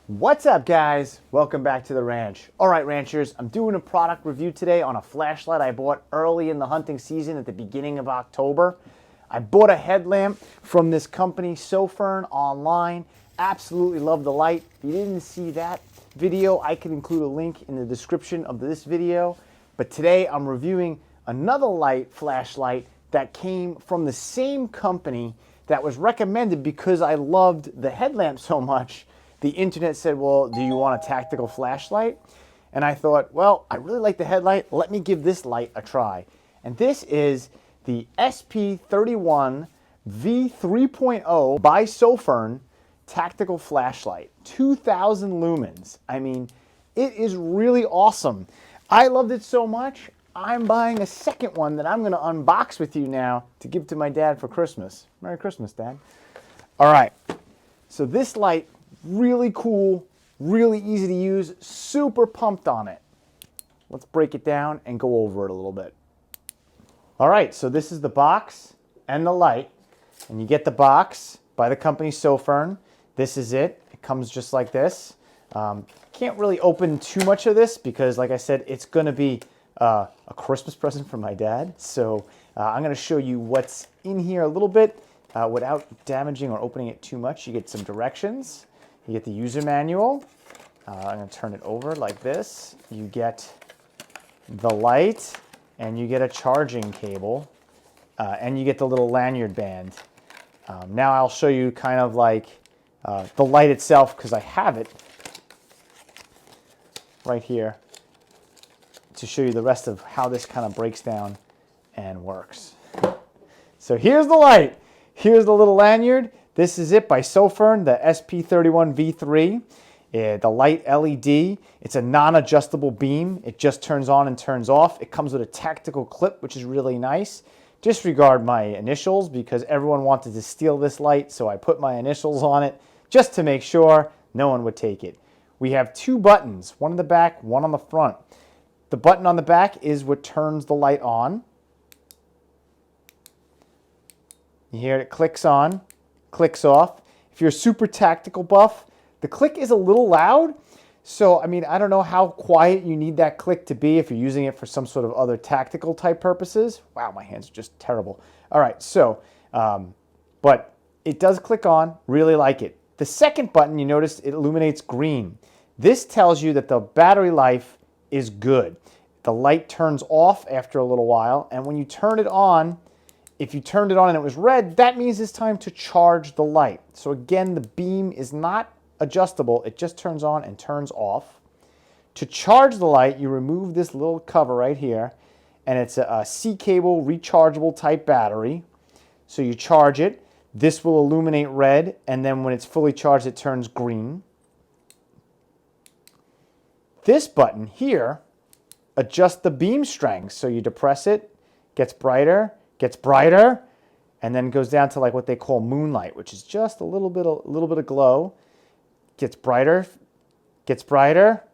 What's up, guys? Welcome back to the ranch. All right, ranchers, I'm doing a product review today on a flashlight I bought early in the hunting season at the beginning of October. I bought a headlamp from this company, Sofern, online. Absolutely love the light. If you didn't see that video, I can include a link in the description of this video. But today I'm reviewing another light flashlight that came from the same company that was recommended because I loved the headlamp so much. The internet said, well, do you want a tactical flashlight? And I thought, well, I really like the headlight. Let me give this light a try. And this is the SP31 V3.0 by Sofern tactical flashlight, 2000 lumens. I mean, it is really awesome. I loved it so much, I'm buying a second one that I'm going to unbox with you now to give to my dad for Christmas. Merry Christmas, Dad. All right, so this light, really cool, really easy to use, super pumped on it. Let's break it down and go over it a little bit. All right, so this is the box and the light, and you get the box by the company Sofern. This is it. It comes just like this. Can't really open too much of this because, like I said, it's going to be a Christmas present from my dad. So I'm going to show you what's in here a little bit without damaging or opening it too much. You get some directions. You get the user manual. I'm going to turn it over like this. You get the light, and you get a charging cable, and you get the little lanyard band. Now I'll show you kind of like the light itself, because I have it right here to show you the rest of how this kind of breaks down and works. So here's the light. Here's the little lanyard. This is it by Sofern, the SP31 V3. The light LED. It's a non-adjustable beam. It just turns on and turns off. It comes with a tactical clip, which is really nice. Disregard my initials because everyone wanted to steal this light, so I put my initials on it just to make sure no one would take it. We have two buttons, one on the back, one on the front. The button on the back is what turns the light on. You hear it clicks on, clicks off. If you're a super tactical buff, the click is a little loud. So, I mean, I don't know how quiet you need that click to be if you're using it for some sort of other tactical type purposes. Wow, my hands are just terrible. All right, so, but it does click on, really like it. The second button, you notice it illuminates green. This tells you that the battery life is good. The light turns off after a little while, and when you turn it on, if you turned it on and it was red, that means it's time to charge the light. So again, the beam is not adjustable. It just turns on and turns off. To charge the light, you remove this little cover right here, and it's a C cable rechargeable type battery. So you charge it. This will illuminate red, and then when it's fully charged, it turns green. This button here adjusts the beam strength. So you depress it, gets brighter, and then goes down to like what they call moonlight, which is just a little bit of glow. Gets brighter, gets brighter,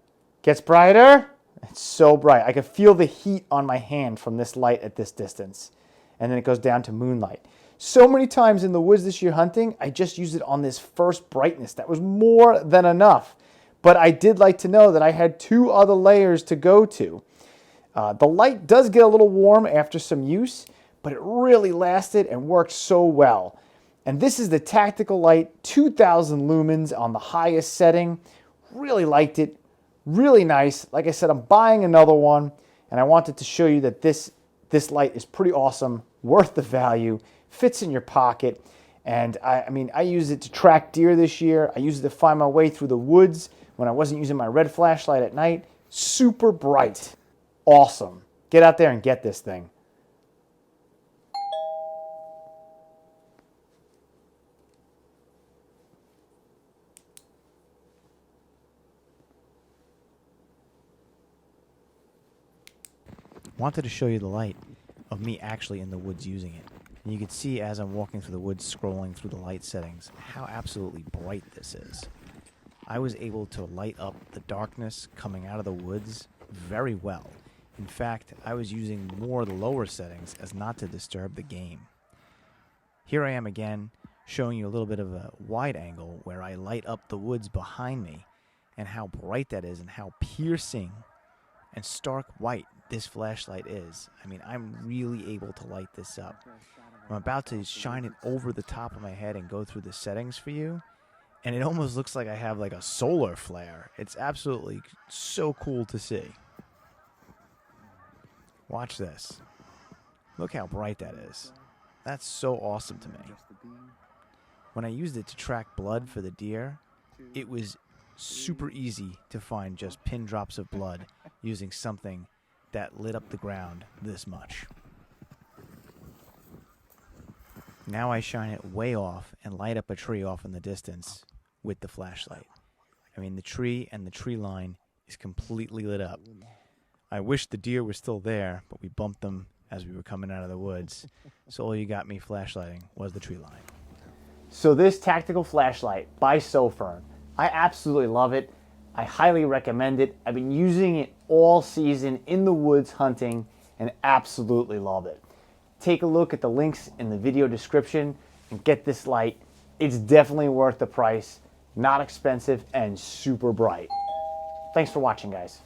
gets brighter. It's so bright. I can feel the heat on my hand from this light at this distance. And then it goes down to moonlight. So many times in the woods this year hunting, I just used it on this first brightness. That was more than enough. But I did like to know that I had two other layers to go to. The light does get a little warm after some use, but it really lasted and worked so well. And this is the tactical light, 2000 lumens on the highest setting. Really liked it, really nice. Like I said, I'm buying another one, and I wanted to show you that this light is pretty awesome, worth the value, fits in your pocket. And I mean, I used it to track deer this year. I used it to find my way through the woods when I wasn't using my red flashlight at night. Super bright, awesome. Get out there and get this thing. Wanted to show you the light of me actually in the woods using it. And you can see as I'm walking through the woods, scrolling through the light settings, how absolutely bright this is. I was able to light up the darkness coming out of the woods very well. In fact, I was using more of the lower settings as not to disturb the game. Here I am again, showing you a little bit of a wide angle where I light up the woods behind me. and how bright that is and how piercing and stark white this flashlight is. I mean, I'm really able to light this up. I'm about to shine it over the top of my head and go through the settings for you, and it almost looks like I have like a solar flare. It's absolutely so cool to see. Watch this. Look how bright that is. That's so awesome to me. When I used it to track blood for the deer, it was super easy to find just pin drops of blood using something that lit up the ground this much. Now I shine it way off and light up a tree off in the distance with the flashlight. I mean, the tree and the tree line is completely lit up. I wish the deer were still there, but we bumped them as we were coming out of the woods. So all you got me flashlighting was the tree line. So this tactical flashlight by Sofern, I absolutely love it. I highly recommend it. I've been using it all season in the woods hunting and absolutely love it. Take a look at the links in the video description and get this light. It's definitely worth the price, not expensive, and super bright. Thanks for watching, guys.